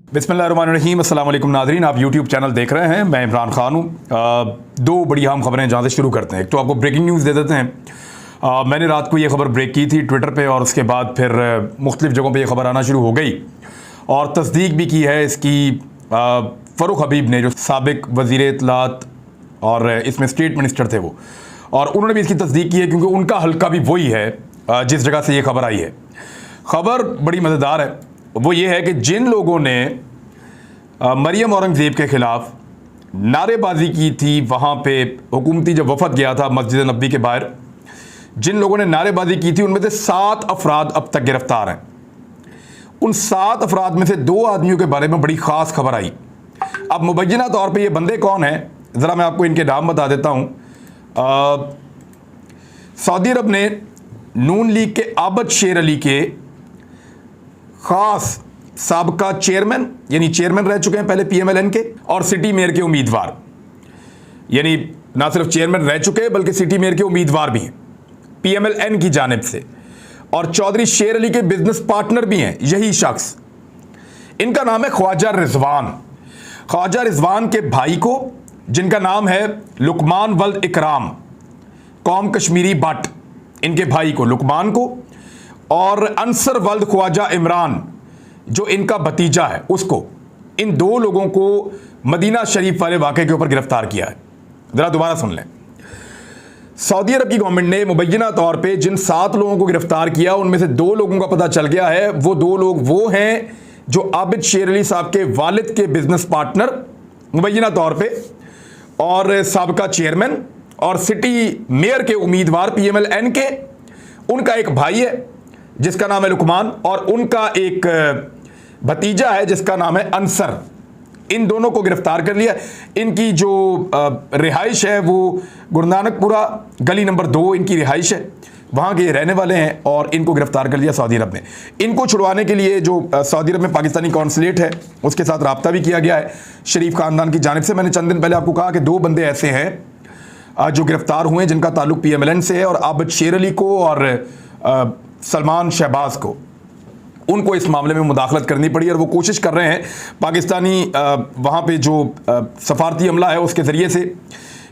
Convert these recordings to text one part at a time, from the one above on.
बिस्मिल्लाहिर्रहमानिर्रहीम। अस्सलाम वालेकुम नाज़रीन, आप यूट्यूब चैनल देख रहे हैं। मैं इमरान खान हूँ। दो बड़ी अहम खबरें जहाँ से शुरू करते हैं। एक तो आपको ब्रेकिंग न्यूज़ दे देते हैं। मैंने रात को ये खबर ब्रेक की थी ट्विटर पे और उसके बाद फिर मुख्तलिफ़ जगहों पे ये खबर आना शुरू हो गई और तस्दीक भी की है इसकी फ़ारूक हबीब ने, जो साबिक वज़ीर इत्तलात और इसमें स्टेट मिनिस्टर थे वो, और उन्होंने भी इसकी तस्दीक की है क्योंकि उनका हल्का भी वही है जिस जगह से ये खबर आई है। खबर बड़ी मज़ेदार है। वो ये है कि जिन लोगों ने मरियम औरंगज़ेब के ख़िलाफ़ नारेबाजी की थी, वहाँ पे हुकूमती जब वफद गया था मस्जिद नबी के बाहर, जिन लोगों ने नारेबाजी की थी उनमें से 7 अफराद अब तक गिरफ़्तार हैं। उन 7 अफराद में से 2 आदमियों के बारे में बड़ी ख़ास खबर आई। अब मुबैना तौर पे ये बंदे कौन हैं, ज़रा मैं आपको इनके नाम बता देता हूँ। सऊदी अरब ने नून लीग के आबद शेर अली के ख़ास साबका चेयरमैन, यानी चेयरमैन रह चुके हैं पहले PMLN के, और सिटी मेयर के उम्मीदवार, यानी ना सिर्फ चेयरमैन रह चुके हैं बल्कि सिटी मेयर के उम्मीदवार भी हैं PMLN की जानिब से, और चौधरी शेर अली के बिजनेस पार्टनर भी हैं यही शख्स। इनका नाम है ख्वाजा रिजवान। ख्वाजा रिजवान के भाई को, जिनका नाम है लुकमान वल्द इकराम, कौम कश्मीरी बट, इनके भाई को लुकमान को, और अंसर वल्द ख्वाजा इमरान जो इनका भतीजा है उसको, इन 2 लोगों को मदीना शरीफ वाले वाक़े के ऊपर गिरफ्तार किया है। ज़रा दोबारा सुन लें। सऊदी अरब की गवर्नमेंट ने मुबैना तौर पे जिन 7 लोगों को गिरफ्तार किया उनमें से 2 लोगों का पता चल गया है। वो 2 लोग वो हैं जो आबिद शेर अली साहब के वालिद के बिजनेस पार्टनर मुबैना तौर पे, और साबका चेयरमैन और सिटी मेयर के उम्मीदवार PMLN के। उनका एक भाई है जिसका नाम है लुकमान, और उनका एक भतीजा है जिसका नाम है अंसर। इन दोनों को गिरफ्तार कर लिया। इनकी जो रिहाइश है वो गुरुनानकपुरा गली नंबर 2 इनकी रिहाइश है, वहाँ के रहने वाले हैं, और इनको गिरफ्तार कर लिया सऊदी अरब ने। इनको छुड़वाने के लिए जो सऊदी अरब में पाकिस्तानी कौंसलेट है उसके साथ रब्ता भी किया गया है शरीफ ख़ानदान की जानिब से। मैंने चंद दिन पहले आपको कहा कि 2 बंदे ऐसे हैं जो गिरफ्तार हुए जिनका ताल्लुक PMLN से है, और आबिद शेर अली को और सलमान शहबाज को, उनको इस मामले में मुदाखलत करनी पड़ी, और वो कोशिश कर रहे हैं पाकिस्तानी वहाँ पे जो सफारती अमला है उसके ज़रिए से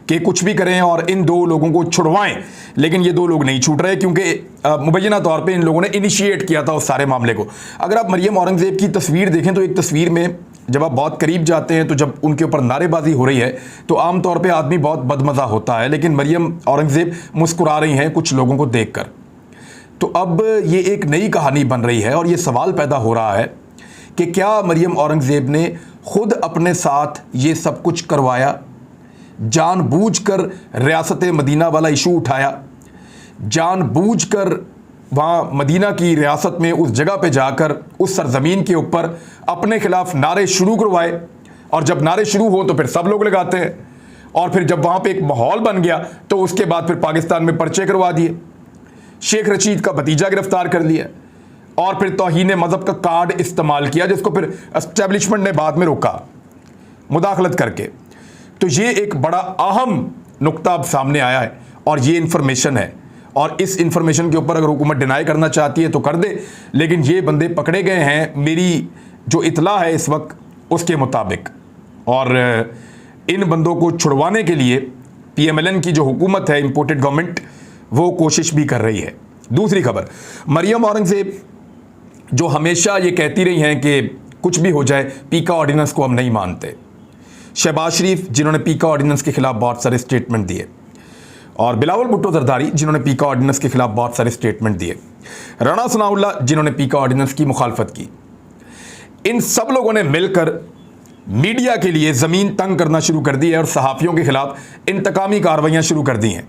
कि कुछ भी करें और इन 2 लोगों को छुड़वाएं। लेकिन ये 2 लोग नहीं छूट रहे क्योंकि मुबैना तौर पे इन लोगों ने इनिशिएट किया था उस सारे मामले को। अगर आप मरियम औरंगज़ेब की तस्वीर देखें तो एक तस्वीर में जब आप बहुत करीब जाते हैं तो जब उनके ऊपर नारेबाजी हो रही है तो आम तौर पे आदमी बहुत बदमज़ा होता है, लेकिन मरियम औरंगज़ेब मुस्कुरा रही हैं कुछ लोगों को देखकर। तो अब ये एक नई कहानी बन रही है और ये सवाल पैदा हो रहा है कि क्या मरियम औरंगज़ेब ने खुद अपने साथ ये सब कुछ करवाया, जानबूझकर रियासत मदीना वाला इशू उठाया, जानबूझकर वहाँ मदीना की रियासत में उस जगह पे जाकर उस सरजमीन के ऊपर अपने खिलाफ नारे शुरू करवाए, और जब नारे शुरू हो तो फिर सब लोग लगाते हैं, और फिर जब वहाँ पे एक माहौल बन गया तो उसके बाद फिर पाकिस्तान में पर्चे करवा दिए, शेख रशीद का भतीजा गिरफ्तार कर लिया, और फिर तौहीन मज़हब का कार्ड इस्तेमाल किया जिसको फिर एस्टेब्लिशमेंट ने बाद में रोका मुदाखलत करके। तो ये एक बड़ा अहम नुक्ता अब सामने आया है और ये इन्फॉर्मेशन है, और इस इन्फॉर्मेशन के ऊपर अगर हुकूमत डिनाई करना चाहती है तो कर दे, लेकिन ये बंदे पकड़े गए हैं मेरी जो इतला है इस वक्त उसके मुताबिक, और इन बंदों को छुड़वाने के लिए PMLN की जो हुकूमत है, इम्पोर्टेड गवर्नमेंट, वो कोशिश भी कर रही है। दूसरी खबर, मरियम औरंगज़ेब जो हमेशा ये कहती रही हैं कि कुछ भी हो जाए पीका ऑर्डिनेंस को हम नहीं मानते। शहबाज शरीफ जिन्होंने पीका ऑर्डिनेंस के खिलाफ बहुत सारे स्टेटमेंट दिए, और बिलावल भुट्टो जरदारी जिन्होंने पीका ऑर्डिनेंस के खिलाफ बहुत सारे स्टेटमेंट दिए, राणा सनाउल्लाह जिन्होंने पीका ऑर्डिनेंस की मुखालफत की, इन सब लोगों ने मिलकर मीडिया के लिए ज़मीन तंग करना शुरू कर दी है और सहाफ़ियों के खिलाफ इंतकामी कार्रवाइयाँ शुरू कर दी हैं।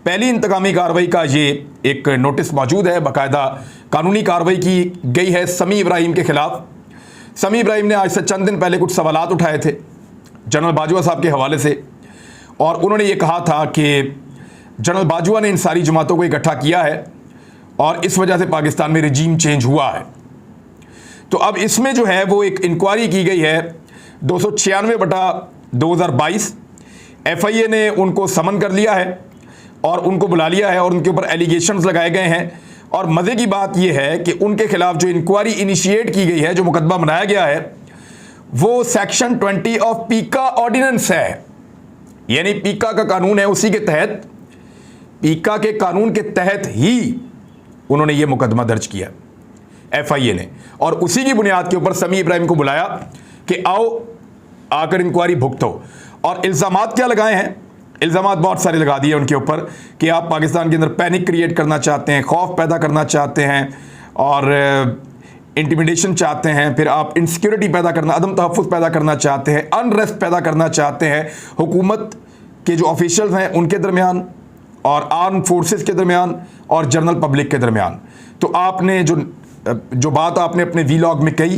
पहली इंतकामी कार्रवाई का ये एक नोटिस मौजूद है, बाकायदा कानूनी कार्रवाई की गई है समी इब्राहिम के खिलाफ। समी इब्राहिम ने आज से चंद दिन पहले कुछ सवालात उठाए थे जनरल बाजवा साहब के हवाले से, और उन्होंने ये कहा था कि जनरल बाजवा ने इन सारी जमातों को इकट्ठा किया है और इस वजह से पाकिस्तान में रजीम चेंज हुआ है। तो अब इसमें जो है वो एक इंक्वायरी की गई है 296/2022। FIA ने उनको समन कर लिया है और उनको बुला लिया है और उनके ऊपर एलिगेशंस लगाए गए हैं, और मज़े की बात यह है कि उनके खिलाफ जो इंक्वायरी इनिशिएट की गई है, जो मुकदमा बनाया गया है, वो सेक्शन 20 ऑफ पीका ऑर्डिनेंस है, यानी पीका का कानून है, उसी के तहत, पीका के कानून के तहत ही उन्होंने ये मुकदमा दर्ज किया एफआईए ने, और उसी की बुनियाद के ऊपर समी इब्राहिम को बुलाया कि आओ आकर इंक्वायरी भुगतो। और इल्जामात क्या लगाए हैं? इल्जामात बहुत सारे लगा दिए उनके ऊपर कि आप पाकिस्तान के अंदर पैनिक क्रिएट करना चाहते हैं, खौफ पैदा करना चाहते हैं और इंटिमिडेशन चाहते हैं, फिर आप इनसिक्योरिटी पैदा करना, अदम तहफ़्फ़ुज़ पैदा करना चाहते हैं, अनरेस्ट पैदा करना चाहते हैं हुकूमत के जो ऑफिशियल्स हैं उनके दरमियान और आर्म फोर्सेस के दरमियान और जनरल पब्लिक के दरमियान। तो आपने जो बात आपने अपने वीलॉग में कही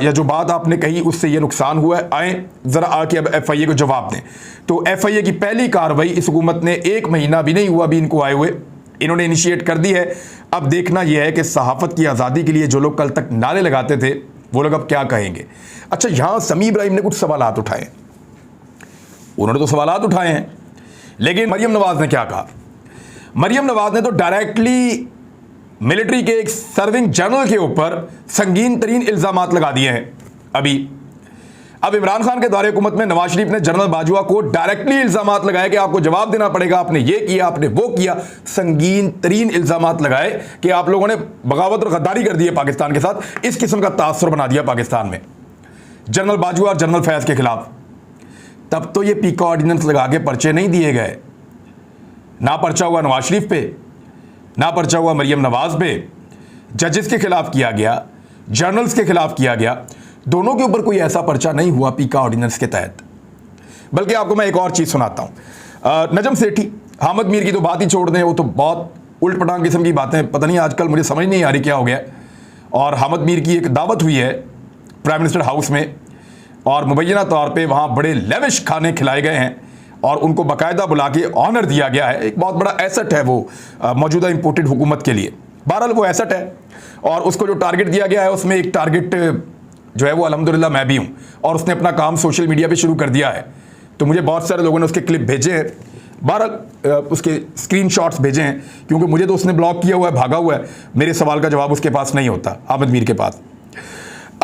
या जो बात आपने कही उससे ये नुकसान हुआ है, आए ज़रा आके अब एफआईए को जवाब दें। तो एफआईए की पहली कार्रवाई इस हुकूमत ने 1 महीना भी नहीं हुआ अभी इनको आए हुए, इन्होंने इनिशिएट कर दी है। अब देखना यह है कि सहाफ़त की आज़ादी के लिए जो लोग कल तक नारे लगाते थे वो लोग अब क्या कहेंगे। अच्छा, यहाँ समी इब्राहिम ने कुछ सवालात उठाए, उन्होंने तो सवालात उठाए हैं, लेकिन मरियम नवाज़ ने क्या कहा? मरियम नवाज़ ने तो डायरेक्टली मिलिट्री के एक सर्विंग जनरल के ऊपर संगीन तरीन इल्ज़ामात लगा दिए हैं। अब इमरान खान के दौरे हुकूमत में नवाज शरीफ ने जनरल बाजवा को डायरेक्टली इल्ज़ामात लगाए कि आपको जवाब देना पड़ेगा, आपने ये किया, आपने वो किया, संगीन तरीन इल्ज़ामात लगाए कि आप लोगों ने बगावत और गद्दारी कर दी है पाकिस्तान के साथ। इस किस्म का तासुर बना दिया पाकिस्तान में जनरल बाजवा और जनरल फैज़ के खिलाफ। तब तो ये पीका ऑर्डिनेंस लगा के पर्चे नहीं दिए गए, ना पर्चा हुआ नवाज शरीफ पे, ना पर्चा हुआ मरियम नवाज पे, जजेस के खिलाफ किया गया, जर्नल्स के खिलाफ किया गया, दोनों के ऊपर कोई ऐसा पर्चा नहीं हुआ पीका ऑर्डिनेंस के तहत। बल्कि आपको मैं एक और चीज़ सुनाता हूँ। नजम सेठी, हामिद मीर की तो बात ही छोड़ दें, वो तो बहुत उल्ट पटांग किस्म की बातें, पता नहीं आजकल मुझे समझ नहीं आ रही क्या हो गया। और हामिद मीर की एक दावत हुई है प्राइम मिनिस्टर हाउस में और मुबैना तौर पर वहाँ बड़े लेविश खाने खिलाए गए हैं और उनको बाकायदा बुला के ऑनर दिया गया है। एक बहुत बड़ा एसेट है वो मौजूदा इंपोर्टेड हुकूमत के लिए। बहरहाल वो एसेट है और उसको जो टारगेट दिया गया है उसमें एक टारगेट जो है वो अल्हम्दुलिल्लाह मैं भी हूँ, और उसने अपना काम सोशल मीडिया पे शुरू कर दिया है। तो मुझे बहुत सारे लोगों ने उसके क्लिप भेजे हैं, बहरहाल उसके स्क्रीनशॉट्स भेजे हैं, क्योंकि मुझे तो उसने ब्लॉक किया हुआ है, भागा हुआ है, मेरे सवाल का जवाब उसके पास नहीं होता, हामिद मीर के पास।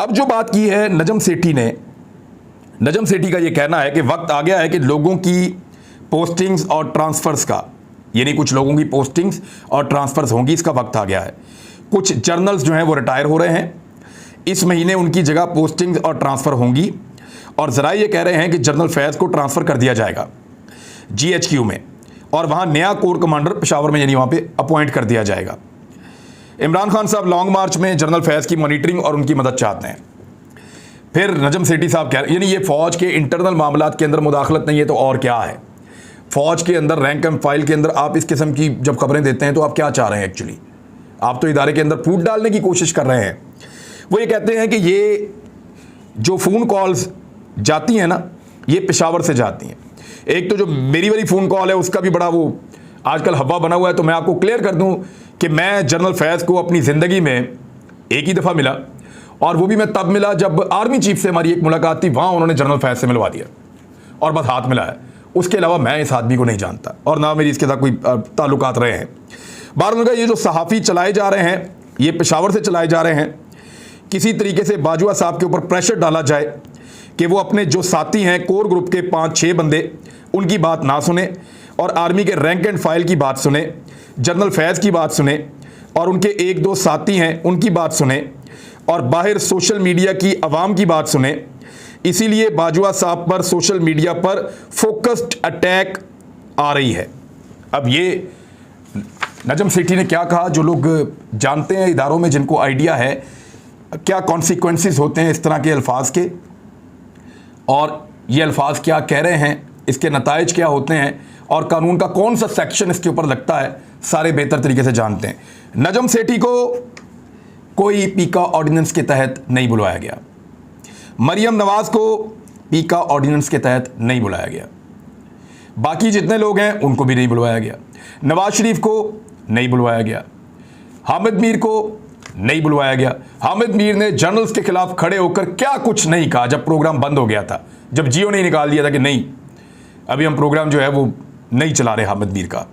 अब जो बात की है नजम सेठी ने, नजम सेठी का ये कहना है कि वक्त आ गया है कि लोगों की पोस्टिंग्स और ट्रांसफ़र्स का, यानी कुछ लोगों की पोस्टिंग्स और ट्रांसफ़र्स होंगी, इसका वक्त आ गया है। कुछ जर्नल्स जो हैं वो रिटायर हो रहे हैं, इस महीने उनकी जगह पोस्टिंग्स और ट्रांसफ़र होंगी और ज़रा ये कह रहे हैं कि जनरल फैज़ को ट्रांसफ़र कर दिया जाएगा GHQ में और वहाँ नया कोर कमांडर पेशावर में यानी वहाँ पे अपॉइंट कर दिया जाएगा। इमरान खान साहब लॉन्ग मार्च में जनरल फैज़ की मॉनिटरिंग और उनकी मदद चाहते हैं। फिर नजम सेठी साहब कह रहे हैं, यानी ये फ़ौज के इंटरनल मामलात के अंदर मुदाखलत नहीं है तो और क्या है। फ़ौज के अंदर रैंक एंड फाइल के अंदर आप इस किस्म की जब खबरें देते हैं तो आप क्या चाह रहे हैं एक्चुअली? आप तो इदारे के अंदर फूट डालने की कोशिश कर रहे हैं। वो ये कहते हैं कि ये जो फ़ोन कॉल्स जाती हैं ना, ये पेशावर से जाती हैं। एक तो जो मेरी वाली फ़ोन कॉल है उसका भी बड़ा वो आजकल हवा बना हुआ है। तो मैं आपको क्लियर कर दूं कि मैं जनरल फैज़ को अपनी ज़िंदगी में एक ही दफ़ा मिला और वो भी मैं तब मिला जब आर्मी चीफ से हमारी एक मुलाकात थी, वहाँ उन्होंने जनरल फैज़ से मिलवा दिया और बस हाथ मिलाया। उसके अलावा मैं इस आदमी को नहीं जानता और ना मेरी इसके साथ कोई ताल्लुकात रहे हैं। बार ये जो सहाफ़ी चलाए जा रहे हैं ये पेशावर से चलाए जा रहे हैं। किसी तरीके से बाजवा साहब के ऊपर प्रेशर डाला जाए कि वो अपने जो साथी हैं कोर ग्रुप के 5-6 बंदे, उनकी बात ना सुने और आर्मी के रैंक एंड फाइल की बात सुने, जनरल फैज़ की बात सुने और उनके 1-2 साथी हैं उनकी बात सुने और बाहर सोशल मीडिया की आवाम की बात सुने। इसीलिए बाजवा साहब पर सोशल मीडिया पर फोकस्ड अटैक आ रही है। अब ये नजम सेठी ने क्या कहा, जो लोग जानते हैं इदारों में, जिनको आइडिया है क्या कॉन्सिक्वेंसेस होते हैं इस तरह के अल्फाज के और ये अल्फाज क्या कह रहे हैं, इसके नताइज क्या होते हैं और कानून का कौन सा सेक्शन इसके ऊपर लगता है, सारे बेहतर तरीके से जानते हैं। नजम सेठी को कोई पीका ऑर्डिनेंस के तहत नहीं बुलाया गया, मरियम नवाज को पीका ऑर्डिनेंस के तहत नहीं बुलाया गया, बाकी जितने लोग हैं उनको भी नहीं बुलवाया गया, नवाज शरीफ को नहीं बुलवाया गया, हामिद मीर को नहीं बुलवाया गया। हामिद मीर ने जर्नल्स के खिलाफ खड़े होकर क्या कुछ नहीं कहा जब प्रोग्राम बंद हो गया था, जब जियो ने निकाल दिया था कि नहीं अभी हम प्रोग्राम जो है वो नहीं चला रहे हामिद मीर का।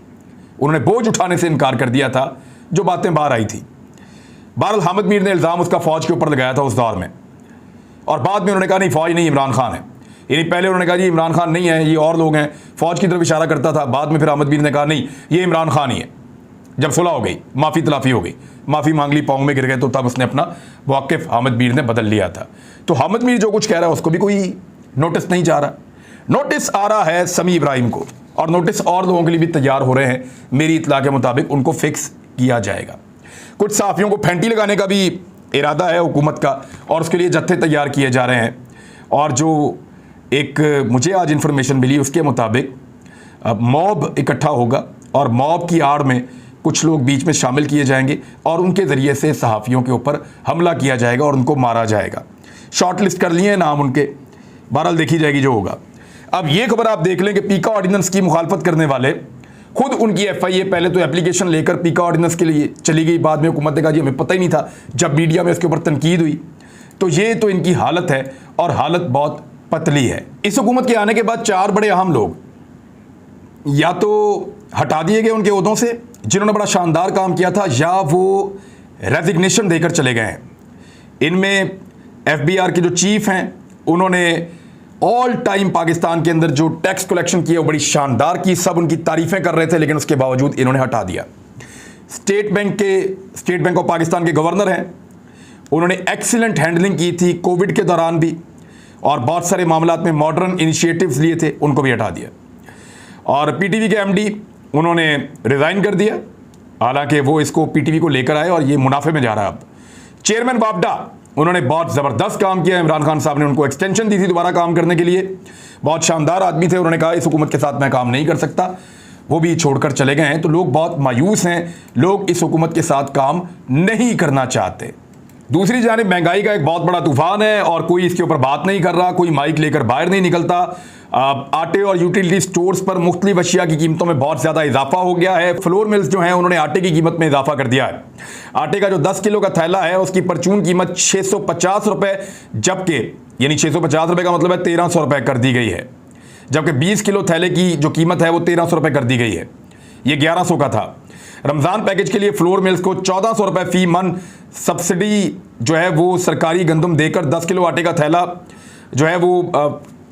उन्होंने बोझ उठाने से इनकार कर दिया था जो बातें बाहर आई थी। बहरहाल हामिद मीर ने इल्ज़ाम उसका फ़ौज के ऊपर लगाया था उस दौर में और बाद में उन्होंने कहा नहीं फ़ौज नहीं, इमरान खान है। यानी पहले उन्होंने कहा जी इमरान खान नहीं है, ये और लोग हैं, फ़ौज की तरफ इशारा करता था। बाद में फिर अहमद मीर ने कहा नहीं, ये इमरान खान ही है। जब सुलह हो गई, माफ़ी तलाफ़ी हो गई, माफ़ी मांग ली, पाँव में गिर गए, तो तब उसने अपना वाकिफ़ अहमद मीर ने बदल लिया था। तो अहमद मीर जो कुछ कह रहा है उसको भी कोई नोटिस नहीं जा रहा। नोटिस आ रहा है समी इब्राहिम को, और नोटिस और लोगों के लिए भी तैयार हो रहे हैं। मेरी इत्तला के मुताबिक उनको फिक्स किया जाएगा। कुछ सहाफ़ियों को फेंटी लगाने का भी इरादा है हुकूमत का, और उसके लिए जत्थे तैयार किए जा रहे हैं। और जो एक मुझे आज इन्फॉर्मेशन मिली उसके मुताबिक मॉब इकट्ठा होगा, और मॉब की आड़ में कुछ लोग बीच में शामिल किए जाएंगे, और उनके ज़रिए से सहाफ़ियों के ऊपर हमला किया जाएगा और उनको मारा जाएगा। शॉर्ट लिस्ट कर लिए नाम उनके, बहरहाल देखी जाएगी जो होगा। अब ये खबर आप देख लें कि पीका ऑर्डिनेंस की मुखालफत करने वाले खुद उनकी FIA पहले तो एप्लीकेशन लेकर पीका ऑर्डिनेंस के लिए चली गई, बाद में हुकूमत ने कहा जी हमें पता ही नहीं था। जब मीडिया में उसके ऊपर तनकीद हुई तो ये तो इनकी हालत है, और हालत बहुत पतली है। इस हुकूमत के आने के बाद 4 बड़े अहम लोग या तो हटा दिए गए उनके ओहदों से जिन्होंने बड़ा शानदार काम किया था, या वो रेजिग्नेशन देकर चले गए हैं। इनमें FBR के जो चीफ हैं उन्होंने ऑल टाइम पाकिस्तान के अंदर जो टैक्स कलेक्शन किया वो बड़ी शानदार की, सब उनकी तारीफ़ें कर रहे थे, लेकिन उसके बावजूद इन्होंने हटा दिया। स्टेट बैंक ऑफ पाकिस्तान के गवर्नर हैं, उन्होंने एक्सीलेंट हैंडलिंग की थी कोविड के दौरान भी, और बहुत सारे मामलात में मॉडर्न इनिशिएटिव्स लिए थे, उनको भी हटा दिया। और PTV के MD उन्होंने रिज़ाइन कर दिया, हालांकि वो इसको PTV को लेकर आए और ये मुनाफे में जा रहा है। अब चेयरमैन वापडा, उन्होंने बहुत ज़बरदस्त काम किया। इमरान खान साहब ने उनको एक्सटेंशन दी थी दोबारा काम करने के लिए। बहुत शानदार आदमी थे, उन्होंने कहा इस हुकूमत के साथ मैं काम नहीं कर सकता, वो भी छोड़कर चले गए हैं। तो लोग बहुत मायूस हैं, लोग इस हुकूमत के साथ काम नहीं करना चाहते। दूसरी जानिब महंगाई का एक बहुत बड़ा तूफान है, और कोई इसके ऊपर बात नहीं कर रहा, कोई माइक लेकर बाहर नहीं निकलता। आटे और यूटिलिटी स्टोर्स पर मुख्तलिफ अशिया की कीमतों में बहुत ज़्यादा इजाफा हो गया है। फ्लोर मिल्स जो हैं उन्होंने आटे की कीमत में इजाफा कर दिया है। आटे का जो 10 किलो का थैला है उसकी परचून कीमत 650 रुपये, जबकि यानी 650 रुपये का मतलब है 1300 रुपये कर दी गई है, जबकि 20 किलो थैले की जो कीमत है वो 1300 रुपये कर दी गई है। ये 1100 का था। रमज़ान पैकेज के लिए फ्लोर मिल्स को 1400 रुपये फी मन सब्सिडी जो है वो सरकारी गंदम देकर 10 किलो आटे का थैला जो है वो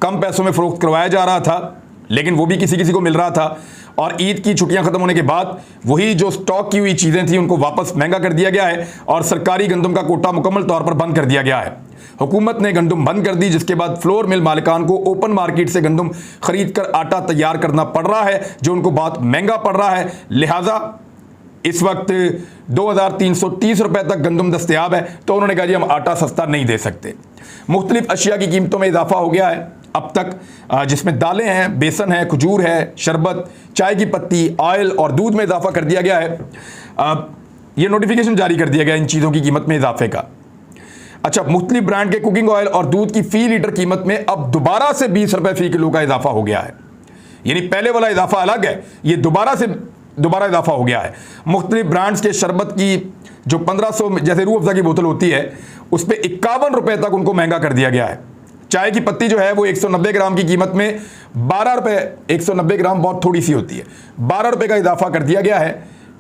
कम पैसों में फ़रोख्त करवाया जा रहा था, लेकिन वो भी किसी किसी को मिल रहा था। और ईद की छुट्टियां ख़त्म होने के बाद वही जो स्टॉक की हुई चीज़ें थी उनको वापस महंगा कर दिया गया है, और सरकारी गंदम का कोटा मुकम्मल तौर पर बंद कर दिया गया है। हुकूमत ने गंदम बंद कर दी, जिसके बाद फ्लोर मिल मालिकान को ओपन मार्केट से गंदम खरीद कर आटा तैयार करना पड़ रहा है, जो उनको बहुत महंगा पड़ रहा है। लिहाजा इस वक्त 2330 रुपये तक गंदम दस्तयाब है, तो उन्होंने कहा जी हम आटा सस्ता नहीं दे सकते। मुख्तलिफ अशिया की कीमतों में इजाफा हो गया है अब तक, जिसमें दालें हैं, बेसन है, खजूर है, शरबत, चाय की पत्ती, ऑयल और दूध में इजाफा कर दिया गया है। ये नोटिफिकेशन जारी कर दिया गया इन चीज़ों की कीमत में इजाफे का। अच्छा, मुख्तलिफ ब्रांड के कुकिंग ऑयल और दूध की फ़ी लीटर कीमत में अब दोबारा से 20 रुपये फ़ी किलो का इजाफा हो गया है। यानी पहले वाला इजाफा अलग है, ये दोबारा इजाफा हो गया है। मुख्तलिफ ब्रांड्स के शरबत की जो 1500 जैसे रूह अफ़ज़ा की बोतल होती है उस पर 51 रुपये तक उनको महंगा कर दिया गया है। चाय की पत्ती जो है वो 190 ग्राम की कीमत में 12 रुपये, 190 ग्राम बहुत थोड़ी सी होती है, 12 रुपये का इजाफा कर दिया गया है।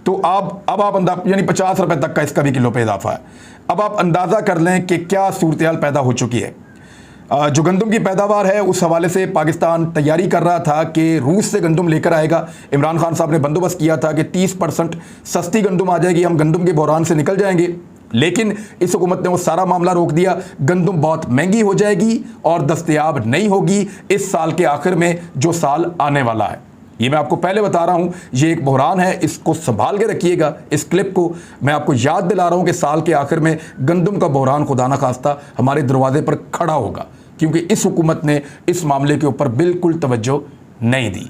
तो अब आप यानी 50 रुपये तक का इसका भी किलो पे इजाफा है। अब आप अंदाज़ा कर लें कि क्या सूरत हाल पैदा हो चुकी है। जो गंदम की पैदावार है उस हवाले से पाकिस्तान तैयारी कर रहा था कि रूस से गंदम लेकर आएगा। इमरान खान साहब ने बंदोबस्त किया था कि 30% सस्ती गंदम आ जाएगी, हम गंदम के बहरान से निकल जाएंगे, लेकिन इस हुकूमत ने वो सारा मामला रोक दिया। गंदम बहुत महंगी हो जाएगी और दस्तयाब नहीं होगी इस साल के आखिर में, जो साल आने वाला है। ये मैं आपको पहले बता रहा हूँ, ये एक बहरान है, इसको संभाल के रखिएगा। इस क्लिप को मैं आपको याद दिला रहा हूँ कि साल के आखिर में गंदम का बहरान खुदा न खास्ता हमारे दरवाजे पर खड़ा होगा, क्योंकि इस हुकूमत ने इस मामले के ऊपर बिल्कुल तवज्जो नहीं दी।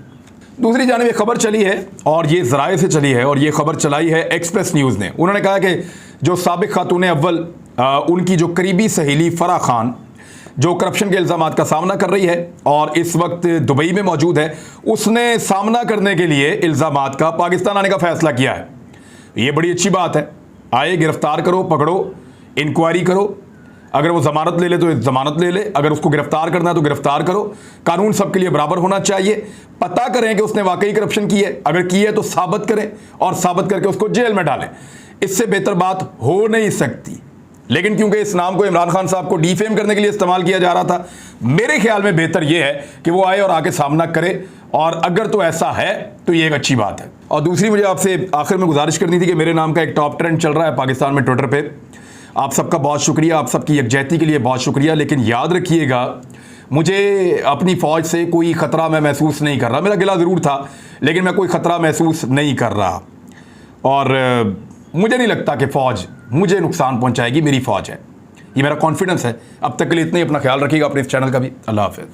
दूसरी जानिब एक खबर चली है, और ये ज़राए से चली है, और ये खबर चलाई है एक्सप्रेस न्यूज़ ने। उन्होंने कहा कि जो साबिक खातून अव्वल उनकी जो करीबी सहेली फराह खान जो करप्शन के इल्ज़ामात का सामना कर रही है और इस वक्त दुबई में मौजूद है, उसने सामना करने के लिए इल्ज़ामात का पाकिस्तान आने का फ़ैसला किया है। ये बड़ी अच्छी बात है। आए, गिरफ्तार करो, पकड़ो, इंक्वायरी करो। अगर वो ज़मानत ले ले तो ज़मानत ले ले, अगर उसको गिरफ्तार करना है तो गिरफ्तार करो। कानून सबके लिए बराबर होना चाहिए। पता करें कि उसने वाकई करप्शन की है, अगर की है तो साबित करें और साबित करके उसको जेल में डालें। इससे बेहतर बात हो नहीं सकती। लेकिन क्योंकि इस नाम को इमरान खान साहब को डिफेम करने के लिए इस्तेमाल किया जा रहा था, मेरे ख्याल में बेहतर यह है कि वो आए और आके सामना करे, और अगर तो ऐसा है तो ये एक अच्छी बात है। और दूसरी मुझे आपसे आखिर में गुजारिश करनी थी कि मेरे नाम का एक टॉप ट्रेंड चल रहा है पाकिस्तान में ट्विटर पे। आप सबका बहुत शुक्रिया, आप सबकी यकजहती के लिए बहुत शुक्रिया, लेकिन याद रखिएगा मुझे अपनी फ़ौज से कोई ख़तरा मैं महसूस नहीं कर रहा। मेरा गिला ज़रूर था, लेकिन मैं कोई ख़तरा महसूस नहीं कर रहा, और मुझे नहीं लगता कि फ़ौज मुझे नुकसान पहुंचाएगी। मेरी फ़ौज है, ये मेरा कॉन्फिडेंस है। अब तक के लिए इतना ही। अपना ख्याल रखिएगा, अपने इस चैनल का भी। अल्लाह हाफ़िज़।